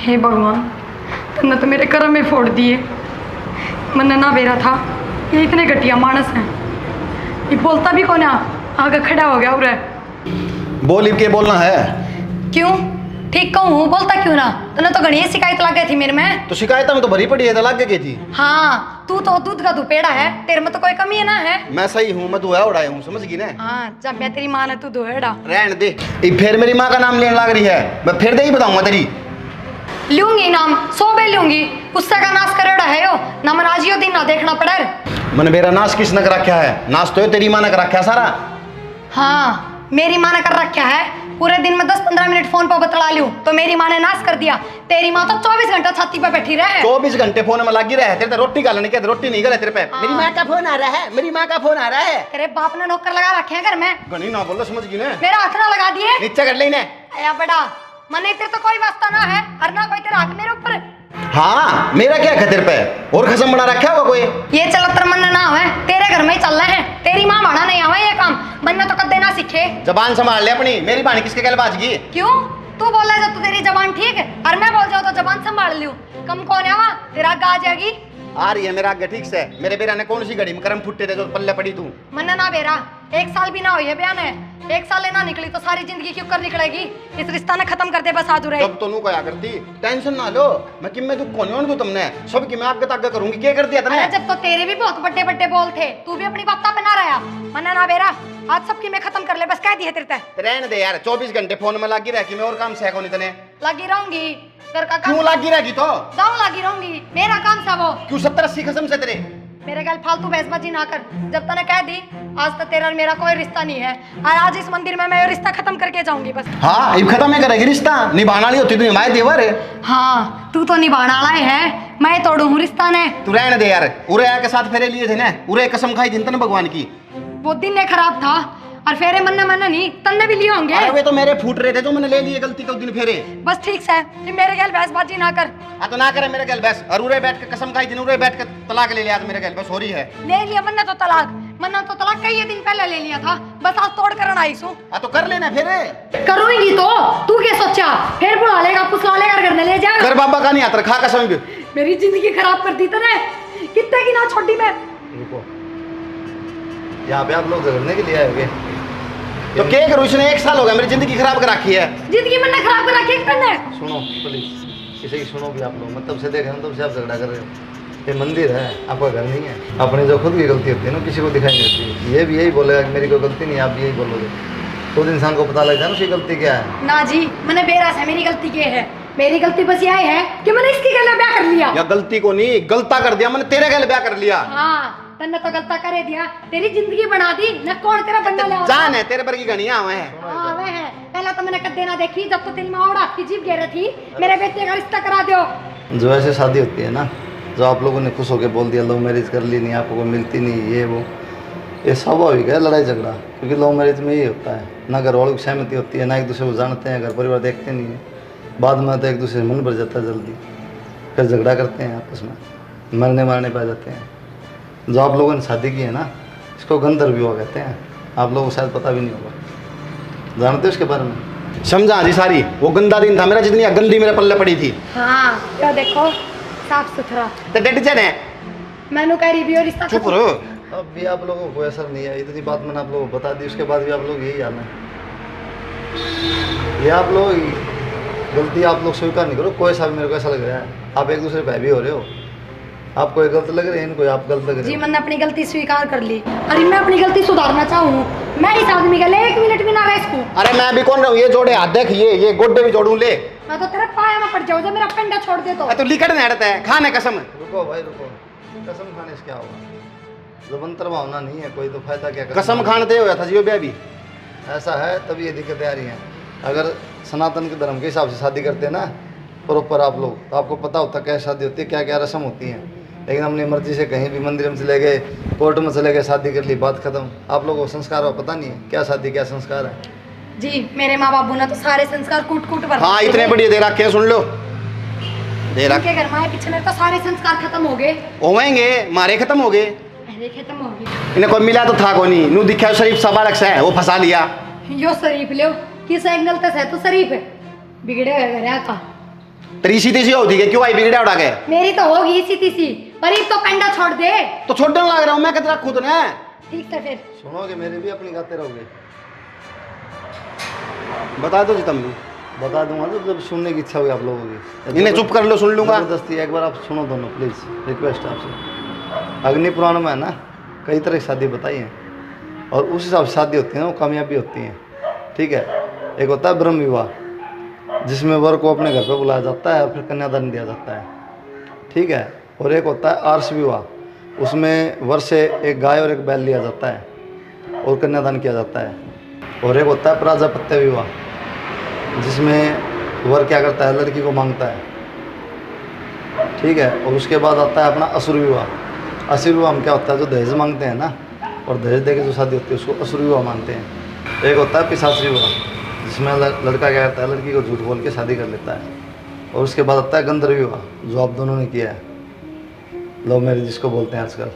हे भगवान, तुमने तो मेरे कर्म में फोड़ दिए। मैंने ना बेरा था ये इतने घटिया मानस हैं। ये बोलता भी कौन है, आगे खड़ा हो गया उरे। बोल के बोलना है। क्यों ठीक कहूँ, बोलता क्यों ना? तूने तो घनी शिकायत लग गई थी मेरे में। तो शिकायत में तो भरी पड़ी है, तो लग गई थी। हाँ, तू तो दूध का दुपेड़ा है, तेरे में तो कोई कमी है ना है। मैं सही हूँ, मैं दुआ उड़ाया हूँ, समझ गई ना? हाँ, जब मैं तेरी माँ ने तू दुहेड़ा रहने दे। ये फिर मेरी माँ का नाम लेने लग रही है, मैं फिर दे ही बताऊंगा तेरी। लूंगी नाम, 100 बे लूंगी। उससे का नाश करेड़ा है यो, ना मनाजियो दिन ना देखना पड़े। मैंने मेरा नाश किसने कर रखा है? नाश तो तेरी माँ ने कर रखा है सारा। हाँ, मेरी माँ ने कर रखा है। पूरे दिन में 10-15 मिनट फोन पर बतला लूं तो मेरी माँ ने नाश कर दिया। तेरी माँ तो 24 घंटा छाती पे बैठी रहे। 24 घंटे फोन में लगी रहे। तेरे तो रोटी का नहीं, क्या रोटी नहीं गले तेरे पे। मेरी माँ का फोन आ रहा है, मेरी माँ का फोन आ रहा है। तेरे बाप ने नौकर लगा रखे हैं घर में। गणी ना बोलो, समझ गई ना? मेरा हाथ ना लगा दिए, नीचे कर लेने। या बड़ा मने तेरे तो कोई वास्ता ना है, और ना कोई तेरा हक मेरे ऊपर। हाँ, मेरा क्या खतर पे और खसम बना रखा होगा कोई? ये चलतर मन ना आवे, तेरे घर में ही चल रहे हैं। तेरी माँ भाड़ा नहीं आवे ये काम, बनना तो कदे ना सीखे। जबान संभाल ले अपनी। मेरी बाणी किसके गल बाज गई? क्यों तू बोल रहा है जब तो तेरी जबान ठीक है, और मैं बोल जाऊँ तो जबान संभाल लूं। कम कौन है वहाँ, तेरा गा जाएगी। आ रही है मेरा आगे ठीक से। मेरे बेरा ने कौन सी घड़ी में करम फुट्टे थे जो पल्ले पड़ी तू? मन्ना ना बेरा, 1 साल भी ना हुई है बयान है। 1 साल ना निकली तो सारी जिंदगी क्यों कर निकलेगी? इस रिश्ता ने खत्म कर दे बस आदुरे। तब तो नू क्या करती? टेंशन ना लो, मैं किम में तू कौन दू तुमने सब की मैं आगे तक करूंगी। क्या कर दिया तूने? अरे जब तो तेरे भी बहुत बड़े बड़े बोल थे, तू भी अपनी बात पे ना रहा। मन्ना ना बेरा, आज सबकी मैं खत्म कर ले बस, कह दी है तेरे ते। रहने दे यार, 24 घंटे फोन में लगी रह कि मैं और काम से कौन इतने लगी रहूंगी, घर का काम क्यों लगी रहेगी? तो गाँव लगी रहूंगी, मेरा काम था वो। क्यों 70-80 कसम से तेरे? मेरे गल फालतू बहसबाजी ना कर। जब तने कह दी आज तक तेरा और मेरा कोई रिश्ता नहीं है, और आज इस मंदिर में मैं ये रिश्ता खत्म करके जाऊंगी बस। हाँ, अब खत्म है करेगी रिश्ता। निभाना नहीं होती तू निभाए देवर है। हाँ, तू तो निभाना वाला है, मैं तोड़ू हूँ रिश्ता ने। तू रहने दे यार। उरे के साथ फेरे लिए थे ना, उरे कसम खाई थी तने भगवान की। वो दिन ने खराब था, और फेरे मन्ना मन्ना नहीं तन्ने भी लिए होंगे। अरे वे तो मेरे फूट रहे थे जो मैंने ले लिए गलती के दिन फेरे। बस ठीक से मेरे गल बहसबाजी ना कर। हाँ तो ना करे मेरे गल बस। और उरे बैठ के कसम खाई थी, उरे बैठ के तलाक ले लिया मेरे गल बस हो रही है। ले लिया मन्ना तो तलाक कई दिन पहले ले लिया था, बस आज तोड़ कर आई सू। हाँ तो कर लेना फिर। करूंगी तो तू क्या सोचा? फिर बुला लेगा, पुसला लेगा, घर में ले जाएगा। कर बाबा का नहीं आता, खा कसम। मेरी जिंदगी खराब कर दी तने, कितने की ना छोड़ी मैं। रुको, यहाँ पे आप लोग झगड़ने के लिए आए तो क्या करूँ? इसने 1 साल हो गया मेरी जिंदगी खराब कर रखी है। जिंदगी मैंने खराब कर रखी है। सुनो प्लीज, किसी की सुनो भी आप लोग। मतलब से देख रहे हो तब से आप झगड़ा कर रहे हो। ये मंदिर है, आपका घर नहीं है। अपनी जो खुद की गलती होती है ना, किसी को दिखाई नहीं देती। ये भी यही बोलेगा कि मेरी कोई गलती नहीं है, आप भी यही बोलोगे। तो इंसान को पता लग जाए ना उसकी गलती क्या है। ना जी, मैंने बेरास है, मेरी गलती क्या है? मेरी गलती बस यह है कि मैंने इसकी गले ब्याह कर लिया। या गलती को नहीं, गलता कर दिया मैंने, तेरे गले ब्याह कर लिया। हाँ, तन्ने तो गलता करे दिया, तेरी जिंदगी बना दी न। कौन तेरा बंदा ले जान है तेरे पर की गणिया हुए हैं। हाँ वे है। पहला तो मैंने कदे ना देखी जब तो तेरी माँ और आपकी जीभ गिर रही थी। मेरे बेटे का रिश्ता करा दो। जो ऐसे शादी होती है ना, जो आप लोगों ने खुश होकर बोल दिया लव मैरिज कर ली, नहीं आपको मिलती नहीं, ये वो, ये स्वाभाविक है लड़ाई झगड़ा। क्योंकि लव मैरिज में ये होता है, ना घर वालों की सहमति होती है, ना एक दूसरे को जानते हैं, घर परिवार देखते नहीं है। बाद में तो एक दूसरे से मन भर जाता है जल्दी, फिर झगड़ा करते हैं आपस में, मरने मारने पा जाते हैं। जो आप लोगों ने शादी की है ना, इसको गंधर्व विवाह कहते हैं। आप लोगों को शायद पता भी नहीं होगा, जानते हो इसके बारे में? समझा जी सारी। वो गंदा दिन था मेरा, जितनी गंदी मेरे पल्ले पड़ी थी। हाँ, ये देखो साफ सुथरा। तो डेट है मैंने कह रही भी और रिश्ता चुप रहो। अब भी आप लोगों को असर नहीं है। इतनी बात मैंने आप लोगों को बता दी, उसके बाद भी आप लोग यही हाल है। ये आप लोग गलती आप लोग स्वीकार नहीं करो। कोई सा भी मेरे को ऐसा लग रहा है आप एक दूसरे भाई भी हो रहे हो। आपको ये गलत लग रही है, इनको आप गलत लग रहे जी। हो। मैंने अपनी गलती स्वीकार कर ली। अरे मैं अपनी गलती सुधारना चाहूँ, मैं इस आदमी का ले 1 मिनट भी ना रह इसको। अरे मैं भी कौन रहा हूँ? ये जोड़े हाथ देख, ये गोड्डे भी जोड़ू ले। मैं तो तेरे पाया में पड़ जाऊँ जब मेरा पेंडा छोड़ दे तो। तू लिखट नहीं हटता है, खाने कसम। रुको भाई रुको, कसम खाने से क्या होगा? जब अंतर भावना नहीं है कोई तो फायदा क्या? कसम खानते हुआ था जियो ब्याह भी ऐसा है तभी ये दिक्कतें आ रही हैं। अगर सनातन के धर्म के हिसाब से शादी करते हैं ना प्रॉपर आप लोग, तो आपको पता होता क्या शादी होती है, क्या क्या रस्म होती हैं। लेकिन अपनी मर्जी से कहीं भी मंदिर में चले गए, कोर्ट में चले गए, शादी कर ली, बात खत्म। आप लोगों को संस्कार पता नहीं है क्या शादी क्या संस्कार है। जी, मेरे माँ बाबू ने तो सारे संस्कार कूट कूट कर। हाँ, इतने बढ़िया दे रखे हैं, सुन लो। दे रख के घर में पीछे मेरे तो सारे संस्कार खत्म हो गए। होंगे मारे खत्म हो गए। अरे खत्म हो गए। इन्हें कोई मिला तो था को नहीं। नू दिखा शरीफ सबालक से है, वो फंसा लिया। यो शरीफ ले किस एंगल तक है तो शरीफ है, बिगड़े हुए घर का। तेरी सीधी सी होती है, क्यों आई बिगड़ा उड़ा के? मेरी तो होगी सीधी सी, पर एक तो पेंडा छोड़ दे। तो छोड़ने लग रहा हूँ मैं, कितना खुद ने। ठीक है फिर। सुनोगे मेरी भी अपनी गाते रहोगे? बता दो जी तुम भी। बता दूंगा तो जब सुनने की इच्छा होगी आप लोगों की। इन्हें चुप कर लो, सुन लूंगा। जबरदस्ती एक बार आप सुनो दोनों प्लीज़, रिक्वेस्ट आपसे। अग्नि पुराण में है ना कई तरह की शादी बताई है, और उस हिसाब से शादी होती है ना वो कामयाबी होती है। ठीक है, एक होता है ब्रह्म विवाह, जिसमें वर को अपने घर पे बुलाया जाता है और फिर कन्यादान दिया जाता है। ठीक है, और एक होता है आर्ष विवाह, उसमें वर से एक गाय और एक बैल लिया जाता है और कन्यादान किया जाता है। और एक होता है प्राजापत्य विवाह, जिसमें वर क्या करता है, लड़की को मांगता है। ठीक है, और उसके बाद आता है अपना असुर विवाह। असुर विवाह में क्या होता है, जो दहेज मांगते हैं ना, और दहेज दे के जो शादी होती है उसको असुर विवाह मानते हैं। एक होता है पिशाच विवाह, जिसमें लड़का क्या करता है, लड़की को झूठ बोल के शादी कर लेता है। और उसके बाद आता है गंधर्व विवाह, जो आप दोनों ने किया है, लव मैरिज जिसको बोलते हैं आजकल।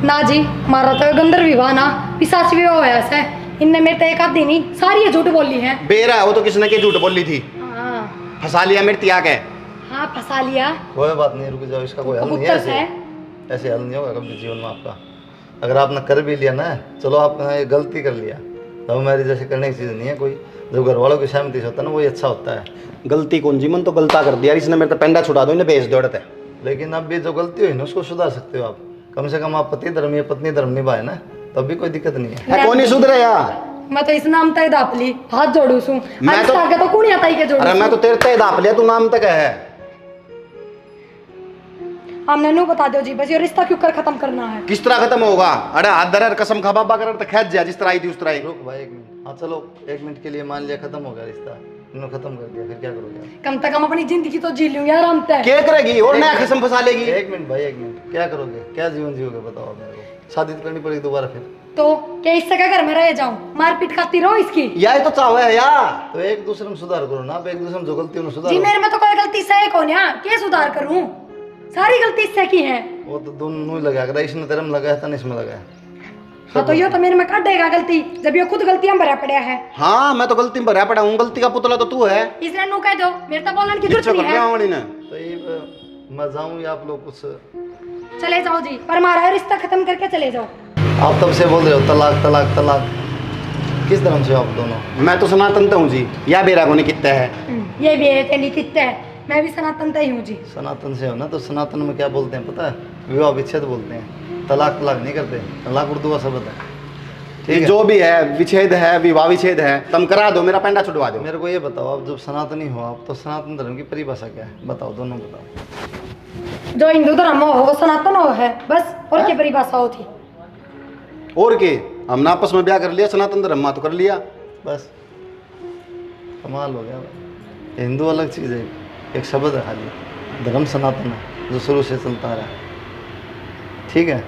ना जी, हमारा तो गंधर्व विवाह ना पिशाच विवाह हुआ ऐसा है। इनने मेरे तो एक आधी नहीं सारी ये झूठ बोली है। बेरा है वो तो, किसने की झूठ बोली थी? हाँ फंसा लिया मेरे त्याग है। हाँ, फंसा लिया। कोई बात नहीं, रुक जाओ, इसका कोई हल नहीं है। कबूतर है। ऐसे हल नहीं होगा कभी जीवन में आपका। अगर आपने कर भी लिया ना, चलो आपने ये गलती कर लिया, लव मैरिज जैसे करने की चीज़ नहीं है कोई। जब घर वालों की सहमति से होता है ना, वही अच्छा होता है। गलती कौन जी, मन तो गलता कर दिया, इसने मेरे तो पेंडा छुड़ा दो, इन्हें भेज दो है। लेकिन अब भी जो गलती हुई ना उसको सुधार सकते हो आप। कम से कम आप पति धर्म या पत्नी धर्म निभाए ना, तब भी कोई दिक्कत नहीं है। कौन नहीं सुधरे यार? मैं तो इस नाम तक दाप ली, हाथ जोड़ू सू। मैं तो- आगे तो कौन आता ही के जोड़ू। अरे मैं तो तेरे ते दाप लिया, तू नाम तक है। हमने नू बता दो जी, बस ये रिश्ता क्यों कर खत्म करना है। किस तरह खत्म होगा? अरे हाथ धर कसम खा बाबा कर तो खेच जा, जिस तरह आई थी उस तरह ही। रुक भाई 1 मिनट। हाँ चलो 1 मिनट के लिए मान लिया खत्म हो गया रिश्ता, इन्होंने खत्म कर दिया, फिर क्या करोगे आप? कम से कम अपनी जिंदगी तो जी लूंगी आराम से। क्या करेगी और नया कसम फंसा लेगी? 1 मिनट भाई, 1 मिनट, क्या करोगे, क्या जीवन जियोगे बताओ आप मेरे को? शादी तो करनी पड़ेगी दोबारा फिर। तो क्या इससे क्या घर में रह जाऊं, मारपीट खाती रहो इसकी। यही तो चाहे है यार। तो एक दूसरे में सुधार करो ना, आप एक दूसरे में जो गलती उन्हें जी सुधारो। मेरे में तो कोई गलती से कौन है, क्या सुधार करूं? सारी गलती इससे की है। वो तो दोनों ही लगा कर, इसने तेरे में लगाया था, इसमें लगाया। हाँ तो ये तो मेरे में काट देगा गलती, जब ये खुद गलतियां भरा पड़ा है। हाँ मैं तो गलती में भरा पड़ा हूँ, गलती का पुतला तो तू है। इसलिए नू कह दो, मेरे तो बोलने की जरूरत नहीं है। तो ये मैं जाऊँ या आप लोग कुछ? चले जाओ जी, पर हमारा रिश्ता खत्म करके चले जाओ। आप तब से बोल रहे हो तलाक तलाक तलाक, किस धर्म से हो आप दोनों? मैं तो सनातन तो हूँ जी, या बेरा को नहीं कितना है। ये भी है नहीं कितना है, मैं भी सनातन ही हूँ जी। सनातन से हो ना, तो सनातन में क्या बोलते हैं पता है? विवाह विच्छेद बोलते हैं, तलाक तलाक नहीं करते। तलाक उर्दू का शब्द है। ठीक है, जो भी है, विच्छेद है, विवाह विच्छेद है, तुम करा दो, मेरा पेंडा छुड़वा दो। मेरे को ये बताओ, आप जब सनातनी हो आप, तो सनातन धर्म की परिभाषा क्या है बताओ, दोनों बताओ। जो हिंदू धर्म हो वो सनातन हो है बस, और क्या परिभाषा होती। और के हमने आपस में ब्याह कर लिया, सनातन धर्म तो कर लिया बस, कमाल हो गया भाई। हिंदू अलग चीज़ है, एक शब्द है खाली, धर्म सनातन है जो शुरू से चलता आ रहा है। ठीक है,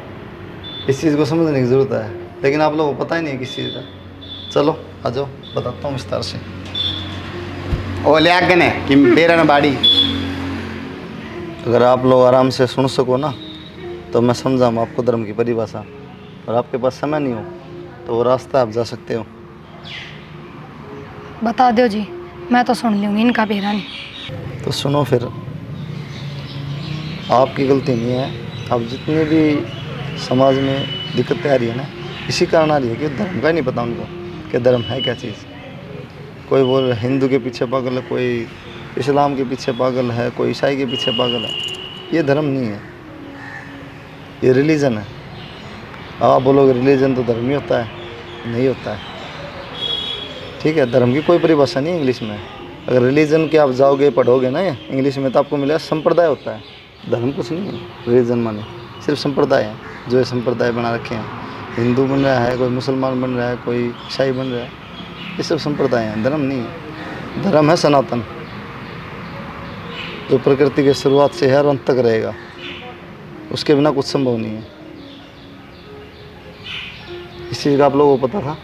इस चीज़ को समझने की ज़रूरत है, लेकिन आप लोगों को पता ही नहीं है किस चीज़ का। चलो आ जाओ, बताता हूँ विस्तार से। ओ ले आगने कि बेरा न बाड़ी। अगर आप लोग आराम से सुन सको ना, तो मैं समझाऊँ आपको धर्म की परिभाषा, और आपके पास समय नहीं हो तो वो रास्ता आप जा सकते हो। बता दो जी, मैं तो सुन लूँगी, इनका बेरा नहीं। तो सुनो फिर, आपकी गलती नहीं है। अब जितनी भी समाज में दिक्कतें आ रही है ना, इसी कारण आ रही है कि धर्म का ही नहीं पता उनको कि धर्म है क्या चीज़। कोई बोल हिंदू के पीछे पागल है, कोई इस्लाम के पीछे पागल है, कोई ईसाई के पीछे पागल है। ये धर्म नहीं है, ये रिलीजन है। आप बोलोगे रिलीजन तो धर्म ही होता है, नहीं होता है। ठीक है, धर्म की कोई परिभाषा नहीं है इंग्लिश में। अगर रिलीजन के आप जाओगे पढ़ोगे ना इंग्लिश में, तो आपको मिलेगा संप्रदाय होता है, धर्म कुछ नहीं है। रिलीजन माने सिर्फ संप्रदाय है, जो ये संप्रदाय बना रखे हैं। हिंदू बन रहा है, कोई मुसलमान बन रहा है, कोई ईसाई बन रहा है, ये सब संप्रदाय हैं, धर्म नहीं है। धर्म है सनातन, जो प्रकृति की शुरुआत से है और अंत तक रहेगा, उसके बिना कुछ संभव नहीं है। इस चीज़ का आप लोगों को पता था?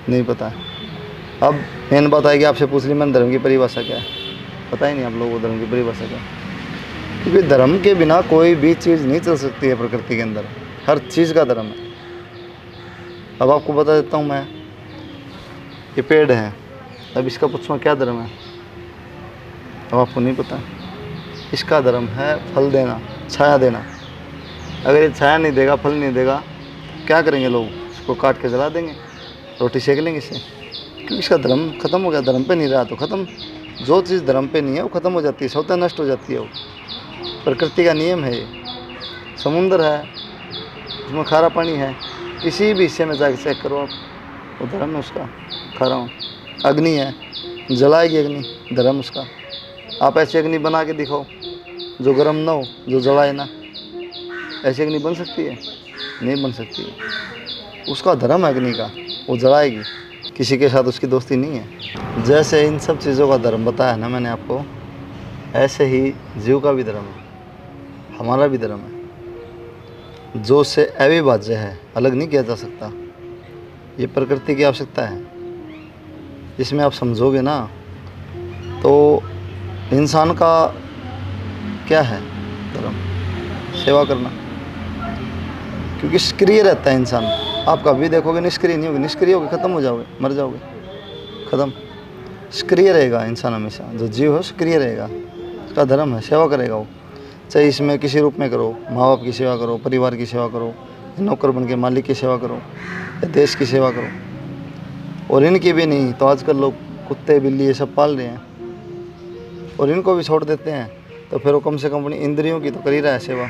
नहीं पता है। अब मेन बात है कि आपसे पूछ ली मैंने, धर्म की परिभाषा क्या है? पता ही नहीं आप लोगों को धर्म की परिभाषा क्या है। क्योंकि धर्म के बिना कोई भी चीज़ नहीं चल सकती है प्रकृति के अंदर, हर चीज़ का धर्म है। अब आपको बता देता हूँ मैं, ये पेड़ है, अब इसका पूछूँ क्या धर्म है? अब आपको नहीं पता, इसका धर्म है फल देना, छाया देना। अगर ये छाया नहीं देगा, फल नहीं देगा, क्या करेंगे लोग? इसको काट के जला देंगे, रोटी सेक लेंगे इससे, क्योंकि इसका धर्म खत्म हो गया। धर्म पे नहीं रहा तो ख़त्म। जो चीज़ धर्म पे नहीं है वो ख़त्म हो जाती है, स्वतः नष्ट हो जाती है। वो प्रकृति का नियम है। ये समुंदर है, उसमें खारा पानी है, किसी भी हिस्से में जाकर चेक करो आप, वो धर्म है उसका, खारा हूँ। अग्नि है, जलाएगी अग्नि, धर्म उसका। आप ऐसी अग्नि बना के दिखाओ जो गर्म ना हो, जो जलाए ना। ऐसी अग्नि बन सकती है? नहीं बन सकती है। उसका धर्म है अग्नि का, वो जलाएगी। किसी के साथ उसकी दोस्ती नहीं है। जैसे इन सब चीज़ों का धर्म बताया ना मैंने आपको, ऐसे ही जीव का भी धर्म है, हमारा भी धर्म है, जो उससे अविभाज्य है, अलग नहीं किया जा सकता। ये प्रकृति की आवश्यकता है। इसमें आप समझोगे ना तो इंसान का क्या है धर्म? सेवा करना, क्योंकि सक्रिय रहता है इंसान। आप कभी देखोगे निष्क्रिय नहीं होगे, निष्क्रिय होगे ख़त्म हो जाओगे, मर जाओगे, ख़त्म। सक्रिय रहेगा इंसान हमेशा, जो जीव है सक्रिय रहेगा। उसका धर्म है, सेवा करेगा वो, चाहे इसमें किसी रूप में करो, माँ बाप की सेवा करो, परिवार की सेवा करो, नौकर बन के मालिक की सेवा करो, या देश की सेवा करो। और इनकी भी नहीं तो आजकल लोग कुत्ते बिल्ली ये सब पाल रहे हैं और इनको भी छोड़ देते हैं, तो फिर वो कम से कम अपनी इंद्रियों की तो कर ही रहा है सेवा।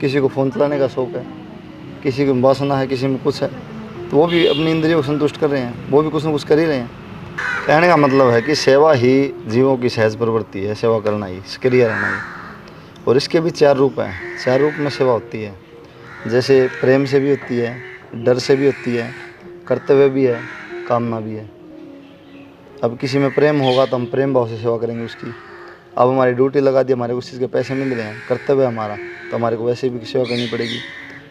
किसी को फ़ोन चलाने का शौक़ है, किसी को वासना है, किसी में कुछ है, तो वो भी अपनी इंद्रियों को संतुष्ट कर रहे हैं, वो भी कुछ ना कुछ कर ही रहे हैं। कहने का मतलब है कि सेवा ही जीवों की सहज प्रवृत्ति है, सेवा करना ही, सक्रिय रहना ही। और इसके भी 4 रूप हैं, 4 रूप में सेवा होती है। जैसे प्रेम से भी होती है, डर से भी होती है, कर्तव्य भी है, कामना भी है। अब किसी में प्रेम होगा तो हम प्रेम भाव से सेवा करेंगे उसकी। अब हमारी ड्यूटी लगा दी, हमारे को उस चीज़ के पैसे मिल रहे हैं, कर्तव्य हमारा, तो हमारे को वैसे भी सेवा करनी पड़ेगी।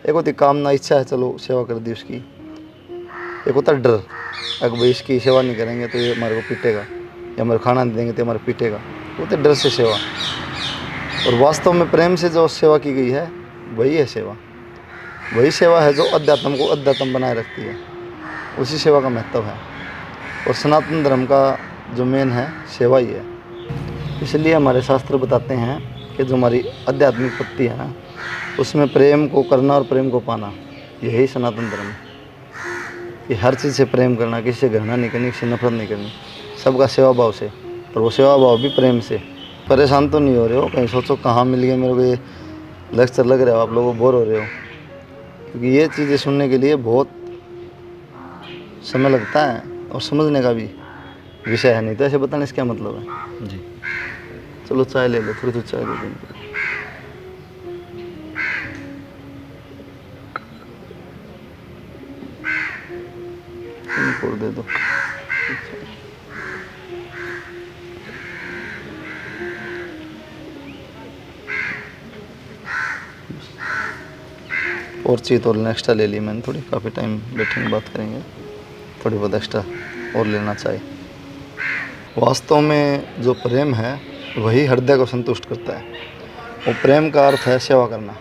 एक होती कामना, इच्छा है, चलो सेवा कर दी उसकी। एक होता डर, अगर भाई इसकी सेवा नहीं करेंगे तो ये हमारे को पीटेगा, या हमारे खाना नहीं देंगे तो हमारे पीटेगा, वो तो डर से सेवा। और वास्तव में प्रेम से जो सेवा की गई है वही है सेवा। वही सेवा है जो अध्यात्म को अध्यात्म बनाए रखती है, उसी सेवा का महत्व है। और सनातन धर्म का जो मेन है सेवा ही है। इसलिए हमारे शास्त्र बताते हैं कि जो हमारी आध्यात्मिक पत्ति है ना, उसमें प्रेम को करना और प्रेम को पाना, यही सनातन धर्म है। कि हर चीज़ से प्रेम करना, किसी से घृणा नहीं करनी, किसी से नफरत नहीं करनी, सबका सेवा भाव से, और वो सेवा भाव भी प्रेम से। परेशान तो नहीं हो रहे हो? कहीं सोचो कहाँ मिल गया मेरे को ये लेक्चर, लग रहा हो आप लोगों बोर हो रहे हो? क्योंकि ये चीज़ें सुनने के लिए बहुत समय लगता है और समझने का भी विषय है, नहीं तो ऐसे बताने से क्या मतलब है जी। चलो चाय ले लो, थोड़ी चाय दे देंगे। दे दो। और चीज़ और एक्स्ट्रा ले ली मैंने थोड़ी, काफ़ी टाइम बैठेंगे बात करेंगे, थोड़ी बहुत एक्स्ट्रा और लेना चाहिए। वास्तव में जो प्रेम है वही हृदय को संतुष्ट करता है। वो प्रेम का अर्थ है सेवा करना।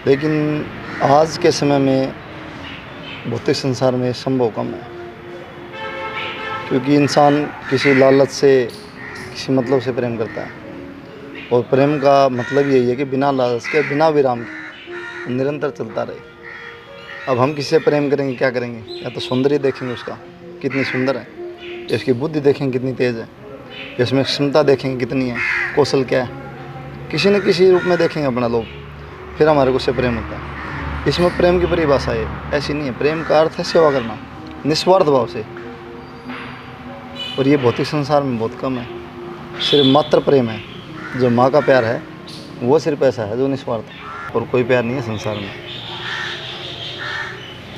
लेकिन आज के समय में भौतिक संसार में संभव कम है, क्योंकि इंसान किसी लालच से, किसी मतलब से प्रेम करता है। और प्रेम का मतलब यही है कि बिना लालच के, बिना विराम के निरंतर चलता रहे। अब हम किससे प्रेम करेंगे, क्या करेंगे? या तो सौंदर्य देखेंगे उसका कितनी सुंदर है, या उसकी बुद्धि देखेंगे कितनी तेज़ है, या उसमें क्षमता देखेंगे कितनी है, कौशल क्या है, किसी न किसी रूप में देखेंगे अपना लोग, फिर हमारे को उससे प्रेम होता है। इसमें प्रेम की परिभाषा है ऐसी नहीं है। प्रेम का अर्थ है सेवा करना निस्वार्थ भाव से, और ये भौतिक संसार में बहुत कम है। सिर्फ मात्र प्रेम है, जो माँ का प्यार है वो सिर्फ ऐसा है जो निस्वार्थ है, और कोई प्यार नहीं है संसार में।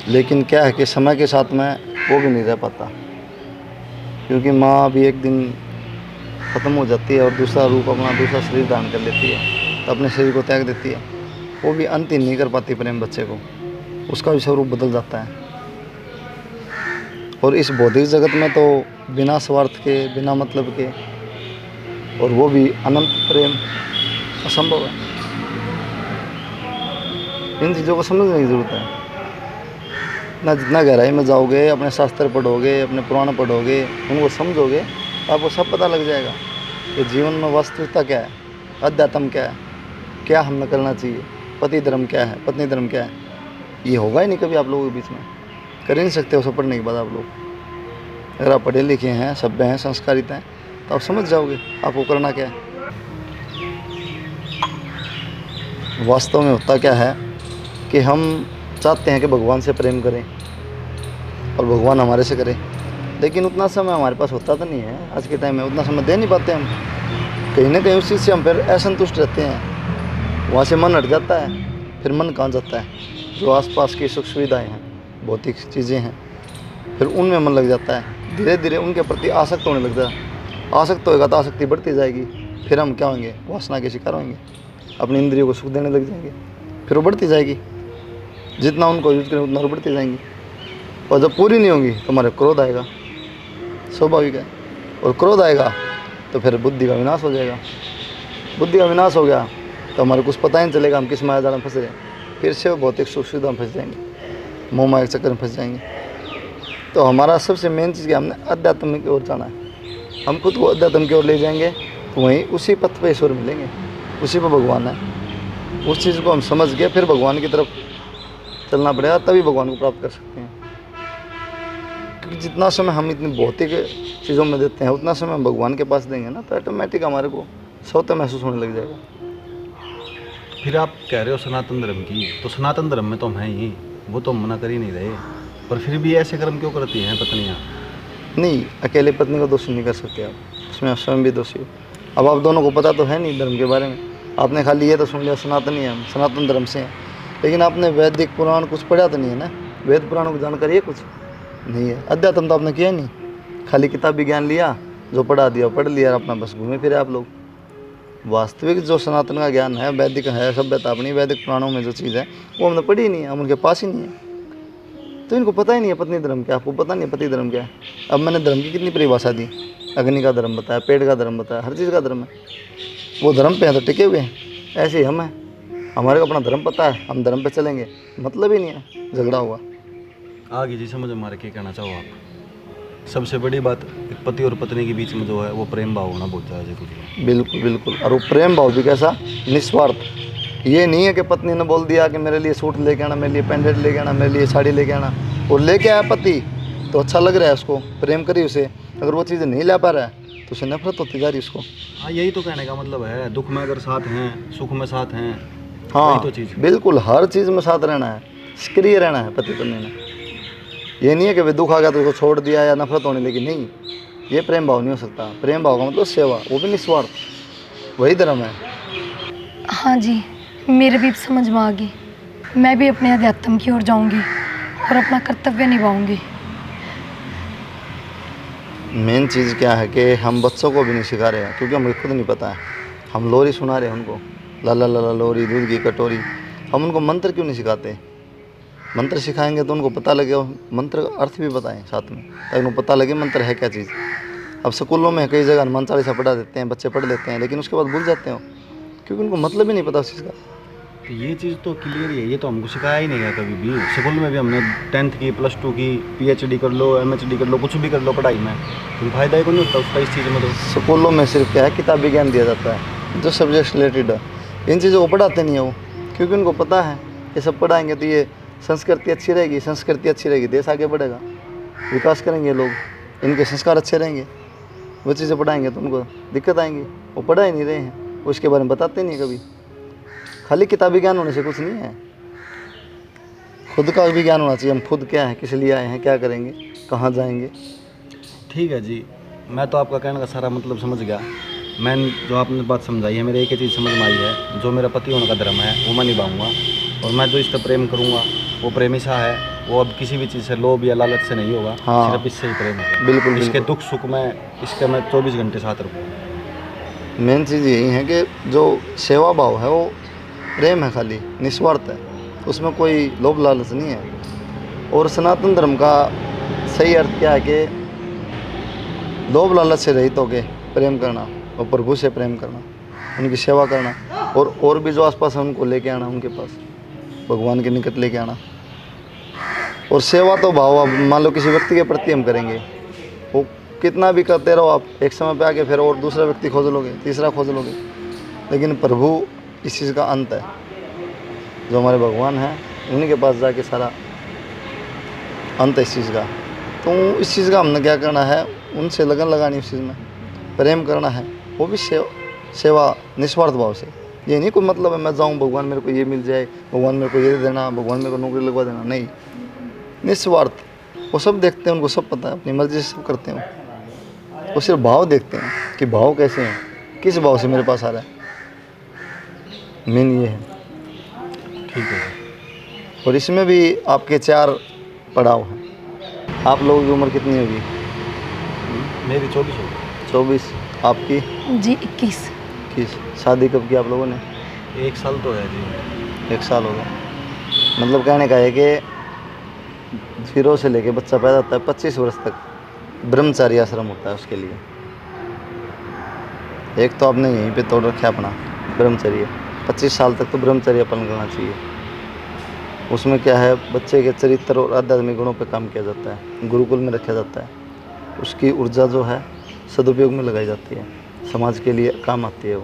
लेकिन क्या है कि समय के साथ में वो भी नहीं रह पाता, क्योंकि माँ भी एक दिन ख़त्म हो जाती है और दूसरा रूप अपना, दूसरा शरीर धारण कर लेती है, तो अपने शरीर को त्याग देती है। वो भी अंतिम नहीं कर पाती प्रेम बच्चे को, उसका भी स्वरूप बदल जाता है। और इस भौतिक जगत में तो बिना स्वार्थ के, बिना मतलब के, और वो भी अनंत प्रेम असंभव है। इन चीज़ों को समझने की ज़रूरत है। ना जितना गहराई में जाओगे, अपने शास्त्र पढ़ोगे, अपने पुराण पढ़ोगे, उनको समझोगे, तो आपको सब पता लग जाएगा कि जीवन में वास्तविकता क्या है, अध्यात्म क्या है, क्या हमें करना चाहिए, पति धर्म क्या है, पत्नी धर्म क्या है। ये होगा ही नहीं कभी आप लोगों के बीच में, कर ही नहीं सकते हो सब पढ़ने के बाद आप लोग। अगर आप पढ़े लिखे हैं, सभ्य हैं, संस्कारित हैं, तो आप समझ जाओगे आपको करना क्या है। वास्तव में होता क्या है कि हम चाहते हैं कि भगवान से प्रेम करें और भगवान हमारे से करे, लेकिन उतना समय हमारे पास होता तो नहीं है। आज के टाइम में उतना समय दे नहीं पाते हम, कहीं ना कहीं उस चीज़ से हम फिर असंतुष्ट रहते हैं, वहाँ से मन हट जाता है। फिर मन कहाँ जाता है, जो आसपास की सुख सुविधाएँ हैं, भौतिक चीज़ें हैं, फिर उनमें मन लग जाता है। धीरे धीरे उनके प्रति आसक्त होने लगता है। आसक्त होएगा तो आसक्ति बढ़ती जाएगी, फिर हम क्या होंगे, वासना के शिकार होंगे, अपनी इंद्रियों को सुख देने लग जाएंगे, फिर वो बढ़ती जाएगी। जितना उनको यूज करें उतना वो बढ़ती जाएंगी, और जब पूरी नहीं होंगी तो हमारे क्रोध आएगा, स्वाभाविक है। और क्रोध आएगा तो फिर बुद्धि का विनाश हो जाएगा। बुद्धि का विनाश हो गया तो हमारे कुछ पता ही नहीं चलेगा हम किस मायाजाल में फंस रहे हैं। फिर से वो भौतिक सुख सुविधा में फंस जाएंगे, मोह माया के चक्कर में फंस जाएंगे। तो हमारा सबसे मेन चीज़ क्या, हमने अध्यात्म की ओर जाना है। हम खुद को अध्यात्म की ओर ले जाएंगे तो वहीं उसी पथ पर ईश्वर मिलेंगे, उसी पर भगवान है। उस चीज़ को हम समझ के फिर भगवान की तरफ चलना पड़ेगा, तभी भगवान को प्राप्त कर सकते हैं। क्योंकि जितना समय हम इतनी भौतिक चीज़ों में देते हैं उतना समय हम भगवान के पास देंगे ना, तो ऑटोमेटिक हमारे को स्वतः महसूस होने लग जाएगा। फिर आप कह रहे हो सनातन धर्म की, तो सनातन धर्म में तो हम हैं ही, वो तो हम मना कर ही नहीं रहे, पर फिर भी ऐसे कर्म क्यों करती हैं पत्नियाँ? नहीं, अकेले पत्नी को दोषी नहीं कर सकते आप, उसमें आप स्वयं भी दोषी हो। अब आप दोनों को पता तो है नहीं धर्म के बारे में, आपने खाली ये तो सुन लिया सनातनी है, हम सनातन धर्म से हैं, लेकिन आपने वैदिक पुराण कुछ पढ़ा तो नहीं है ना, वेद पुराणों की जानकारी है कुछ नहीं है। अध्यात्म तो आपने किया नहीं, खाली किताबी ज्ञान लिया, जो पढ़ा दिया पढ़ लिया, अपना बस घूमे फिरे आप लोग। वास्तविक जो सनातन का ज्ञान है, वैदिक है, सभ्यता अपनी वैदिक पुराणों में जो चीज़ है वो हमने पढ़ी ही नहीं है, हम उनके पास ही नहीं है। तो इनको पता ही नहीं है पत्नी धर्म क्या, आपको पता नहीं है पति धर्म क्या है। अब मैंने धर्म की कितनी परिभाषा दी, अग्नि का धर्म बताया, पेड़ का धर्म बताया, हर चीज़ का धर्म है। वो धर्म पे हैं तो टिके हुए हैं, ऐसे ही हम हैं, हमारे को अपना धर्म पता है, हम धर्म पे चलेंगे, मतलब ही नहीं है झगड़ा हुआ। आगे जी समझ मारे क्या कहना चाहो आप? सबसे बड़ी बात, एक पति और पत्नी के बीच में जो है वो प्रेम भाव होना बहुत ज़्यादा जरूरी है। बिल्कुल बिल्कुल, और वो प्रेम भाव भी कैसा, निस्वार्थ। ये नहीं है कि पत्नी ने बोल दिया कि मेरे लिए सूट लेके आना, मेरे लिए पेंडेंट लेके आना, मेरे लिए साड़ी लेके आना, और लेके आया पति तो अच्छा लग रहा है उसको, प्रेम करी उसे। अगर वो चीज़ें नहीं ला पा रहा है तो उसे नफरत होती जा रही उसको। हाँ, यही तो कहने का मतलब है, दुख में अगर साथ हैं, सुख में साथ हैं, हाँ वही तो चीज़। बिल्कुल, हर चीज़ में साथ रहना है, सक्रिय रहना है पति पत्नी ने। ये नहीं है कि वे दुख आ गया तो उसको छोड़ दिया या नफरत होने लगी, नहीं, ये प्रेम भाव नहीं हो सकता। प्रेम भाव का मतलब सेवा, वो भी निस्वार्थ, वही धर्म है। हाँ जी, मेरे भी समझ में आ गई। मैं भी अपने अध्यात्म की ओर जाऊंगी और अपना कर्तव्य निभाऊंगी। मेन चीज़ क्या है कि हम बच्चों को भी नहीं सिखा रहे हैं, क्योंकि हमें खुद नहीं पता है। हम लोरी सुना रहे हैं उनको, ला ला लोरी, दूध की कटोरी। हम उनको मंत्र क्यों नहीं सिखाते? मंत्र सिखाएंगे तो उनको पता लगे, मंत्र का अर्थ भी बताएं साथ में, ताकि उनको पता लगे मंत्र है क्या चीज़। अब स्कूलों में कई जगह हनुमान चालीसा पढ़ा देते हैं, बच्चे पढ़ लेते हैं, लेकिन उसके बाद भूल जाते हैं, क्योंकि उनको मतलब ही नहीं पता उस चीज़ का। तो ये चीज़ तो क्लियर ही है, ये तो हमको सिखाया ही नहीं गया कभी भी। स्कूल में भी हमने 10th की, +2 की, PhD कर लो, MHD कर लो, कुछ भी कर लो पढ़ाई में, तो फ़ायदा ही कोई नहीं होता उसका इस चीज़ में। तो स्कूलों में सिर्फ क्या है, किताबी ज्ञान दिया जाता है, जो सब्जेक्ट रिलेटेड है, इन चीज़ों को पढ़ाते नहीं है वो, क्योंकि उनको पता है ये सब पढ़ाएंगे तो ये संस्कृति अच्छी रहेगी, संस्कृति अच्छी रहेगी, देश आगे बढ़ेगा, विकास करेंगे लोग, इनके संस्कार अच्छे रहेंगे। वो चीज़ें पढ़ाएंगे तो उनको दिक्कत आएंगी, वो पढ़ा ही नहीं रहे हैं, उसके बारे में बताते नहीं कभी। खाली किताबी ज्ञान होने से कुछ नहीं है, खुद का भी ज्ञान होना चाहिए। हम खुद क्या है, किस लिए आए हैं, क्या करेंगे, कहाँ जाएंगे। ठीक है जी, मैं तो आपका कहने का सारा मतलब समझ गया। मैं जो आपने बात समझाई है, मेरे एक ही चीज़ समझ में आई है, जो मेरा पति होने का धर्म है वो मैं निभाऊंगा, और मैं जो इसका प्रेम करूंगा वो प्रेम ऐसा है, वो अब किसी भी चीज़ से, लोभ या लालच से नहीं होगा। हाँ, सिर्फ इससे ही प्रेम होगा। बिल्कुल इसके बिल्कुल। दुख सुख में इसके मैं 24 घंटे साथ रहूँगा। मेन चीज़ यही है कि जो सेवा भाव है वो प्रेम है, खाली निस्वार्थ है, उसमें कोई लोभ लालच नहीं है। और सनातन धर्म का सही अर्थ क्या है कि लोभ लालच से रहित होके प्रेम करना, और प्रभु से प्रेम करना, उनकी सेवा करना, और भी जो आसपास है उनको लेके आना, उनके पास भगवान के निकट लेके आना। और सेवा तो भाव, अब मान लो किसी व्यक्ति के प्रति हम करेंगे, वो कितना भी करते रहो आप, एक समय पे आके फिर और दूसरा व्यक्ति खोज लोगे, तीसरा खोज लोगे, लेकिन प्रभु इस चीज़ का अंत है। जो हमारे भगवान हैं उन्हीं के पास जाके सारा अंत है इस चीज़ का। तो इस चीज़ का हमने क्या करना है, उनसे लगन लगानी, उस चीज़ में प्रेम करना है, वो भी सेवा निस्वार्थ भाव से। ये नहीं कोई मतलब है मैं जाऊँ भगवान मेरे को ये मिल जाए, भगवान मेरे को ये दे देना, भगवान मेरे को नौकरी लगवा देना, नहीं, निस्वार्थ। वो सब देखते हैं, उनको सब पता है, अपनी मर्जी से सब करते हैं। वो सिर्फ भाव देखते हैं कि भाव कैसे हैं, किस भाव से मेरे पास आ रहा है, मेन ये है। ठीक है। और इसमें भी आपके 4 पड़ाव हैं। आप लोगों की उम्र कितनी होगी? मेरी 24 हो गई। 24। आपकी? जी 21। 21। शादी कब की आप लोगों ने? 1 साल तो है जी। 1 साल हो गया। मतलब कहने का है कि 0 से लेके बच्चा पैदा होता है 25 वर्ष तक ब्रह्मचारी आश्रम होता है उसके लिए। एक तो आपने यहीं पे तोड़ रखा अपना ब्रह्मचर्य, 25 साल तक तो ब्रह्मचर्य पालन करना चाहिए। उसमें क्या है, बच्चे के चरित्र और आध्यात्मिक गुणों पे काम किया जाता है, गुरुकुल में रखा जाता है, उसकी ऊर्जा जो है सदुपयोग में लगाई जाती है, समाज के लिए काम आती है।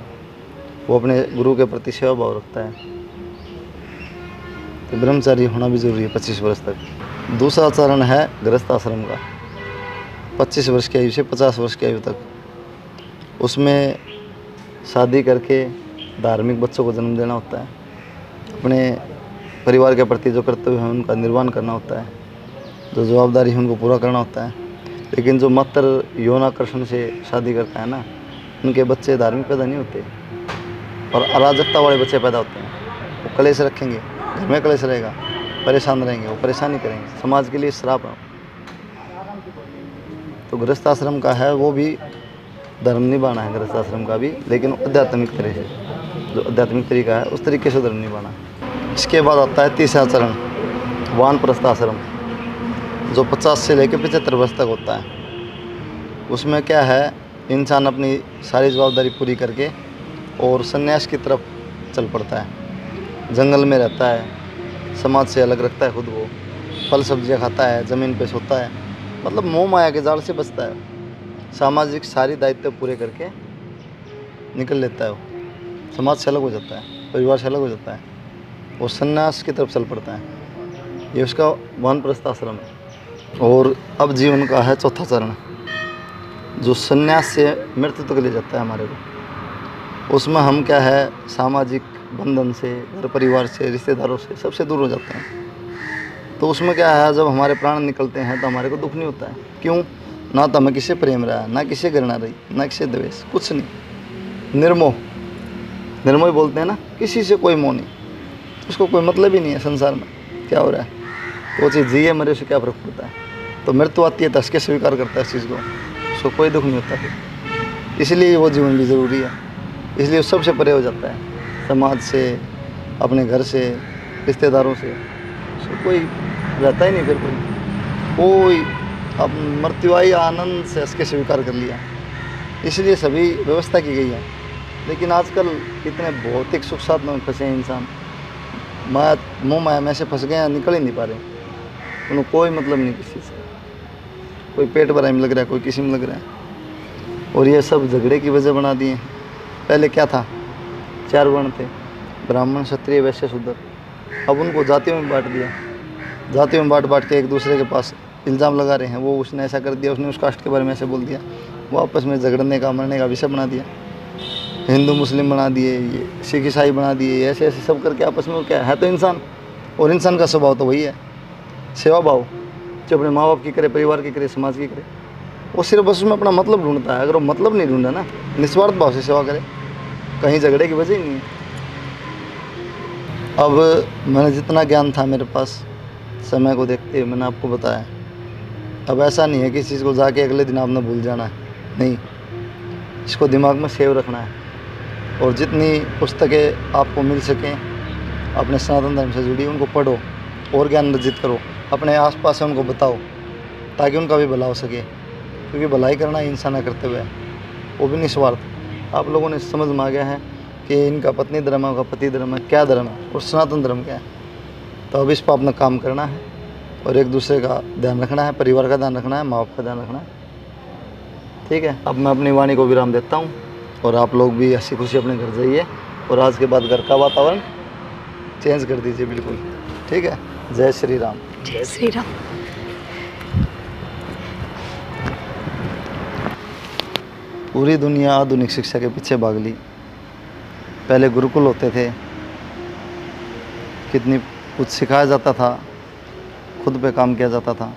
वो अपने गुरु के प्रति सेवा भाव रखता है। तो ब्रह्मचारी होना भी ज़रूरी है 25 वर्ष तक। दूसरा चरण है गृहस्थ आश्रम का, 25 वर्ष की आयु से 50 वर्ष की आयु तक। उसमें शादी करके धार्मिक बच्चों को जन्म देना होता है, अपने परिवार के प्रति जो कर्तव्य है उनका निर्वहन करना होता है, जो जवाबदारी है उनको पूरा करना होता है। लेकिन जो मात्र यौन आकर्षण से शादी करता है ना, उनके बच्चे धार्मिक पैदा नहीं होते और अराजकता वाले बच्चे पैदा होते हैं। वो कलेश रखेंगे, घर में कलेश रहेगा, परेशान रहेंगे, वो परेशानी करेंगे, समाज के लिए श्राप है। तो गृहस्थ आश्रम का है, वो भी धर्म निभाना है गृहस्थ आश्रम का भी, लेकिन आध्यात्मिक तरह से, जो आध्यात्मिक तरीका है उस तरीके से धर्म निभाना है। इसके बाद आता है तीसरा चरण, वानप्रस्थ आश्रम, जो 50 से लेकर 75 वर्ष तक होता है। उसमें क्या है, इंसान अपनी सारी जवाबदारी पूरी करके और संन्यास की तरफ चल पड़ता है। जंगल में रहता है, समाज से अलग रखता है खुद को, फल सब्जियां खाता है, ज़मीन पे सोता है, मतलब मोह माया के जाल से बचता है। सामाजिक सारी दायित्व पूरे करके निकल लेता है, वो समाज से अलग हो जाता है, परिवार से अलग हो जाता है, वो संन्यास की तरफ चल पड़ता है। ये उसका वानप्रस्थ आश्रम है। और अब जीवन का है चौथा चरण, जो संन्यास से मृत्यु तक ले जाता है हमारे को। उसमें हम क्या है, सामाजिक बंधन से, घर परिवार से, रिश्तेदारों से, सबसे दूर हो जाते हैं। तो उसमें क्या है, जब हमारे प्राण निकलते हैं तो हमारे को दुख नहीं होता है। क्यों? ना तो हमें किसी प्रेम रहा, ना किसी घृणा रही, ना किसी द्वेष, कुछ नहीं, निर्मोह। निर्मोह बोलते हैं ना, किसी से कोई मोह नहीं, उसको कोई मतलब ही नहीं है संसार में क्या हो रहा है। वो चीज़ जिए मरे से क्या फर्क पड़ता है। तो मृत्यु आती है तो हंस के स्वीकार करता है इस चीज़ को, उसको कोई दुख नहीं होता फिर। इसलिए वो जीवन भी ज़रूरी है, इसलिए वो सबसे परे हो जाता है, समाज से, अपने घर से, रिश्तेदारों से, उसको कोई रहता ही नहीं फिर कोई। अब मृत्यु आई, आनंद से हंस के स्वीकार कर लिया। इसलिए सभी व्यवस्था की गई है। लेकिन आजकल इतने भौतिक सुख साधनों में फंसे हैं इंसान, माया मोह माया में से फंस गए हैं, निकल ही नहीं पा रहे। उन्हें कोई मतलब नहीं किसी से, कोई पेट भराई में लग रहा है, कोई किसी में लग रहा है। और ये सब झगड़े की वजह बना दिए हैं। पहले क्या था, 4 वर्ण थे, ब्राह्मण, क्षत्रिय, वैश्य, शूद्र। अब उनको जातियों में बांट दिया, जातियों में बांट के एक दूसरे के पास इल्ज़ाम लगा रहे हैं। वो उसने ऐसा कर दिया, उसने उस कास्ट के बारे में ऐसे बोल दिया, वो आपस में झगड़ने का, मरने का विषय बना दिया। हिंदू मुस्लिम बना दिए, ये सिख ईसाई बना दिए, ऐसे ऐसे सब करके आपस में क्या है तो इंसान। और इंसान का स्वभाव तो वही है, सेवा भाव, जो अपने माँ बाप की करे, परिवार की करे, समाज की करे। वो सिर्फ बस उसमें अपना मतलब ढूंढता है। अगर वो मतलब नहीं ढूंढा ना, निस्वार्थ भाव से सेवा करे, कहीं झगड़े की वजह ही नहीं है। अब मैंने जितना ज्ञान था मेरे पास, समय को देखते हुए मैंने आपको बताया। अब ऐसा नहीं है कि इस चीज़ को जाके अगले दिन आपने भूल जाना है, नहीं, इसको दिमाग में सेव रखना है। और जितनी पुस्तकें आपको मिल सकें अपने सनातन धर्म से जुड़ी, उनको पढ़ो और ज्ञान अर्जित करो, अपने आसपास से उनको बताओ, ताकि उनका भी भला हो सके। क्योंकि भलाई करना ही इंसान का कर्तव्य है, वो भी निस्वार्थ। आप लोगों ने समझ में आ गया है कि इनका पत्नी धर्म है, उनका पति धर्म है, क्या धर्म है और सनातन धर्म क्या है। तो अब इस पर अपना काम करना है और एक दूसरे का ध्यान रखना है, परिवार का ध्यान रखना है, माँ बाप का ध्यान रखना है। ठीक है, अब मैं अपनी वाणी को विराम देता हूँ और आप लोग भी हंसी खुशी अपने घर जाइए और आज के बाद घर का वातावरण चेंज कर दीजिए बिल्कुल। ठीक है, जय श्री राम। जय श्री राम। पूरी दुनिया आधुनिक शिक्षा के पीछे भाग ली। पहले गुरुकुल होते थे, कितनी कुछ सिखाया जाता था, खुद पे काम किया जाता था,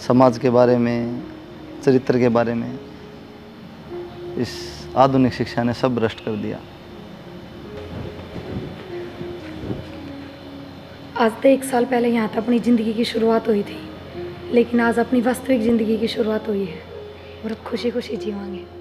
समाज के बारे में, चरित्र के बारे में। इस आधुनिक शिक्षा ने सब भ्रष्ट कर दिया। आज तो 1 साल पहले यहाँ तक अपनी ज़िंदगी की शुरुआत हुई थी, लेकिन आज अपनी वास्तविक ज़िंदगी की शुरुआत हुई है और अब खुशी खुशी जीवांगे।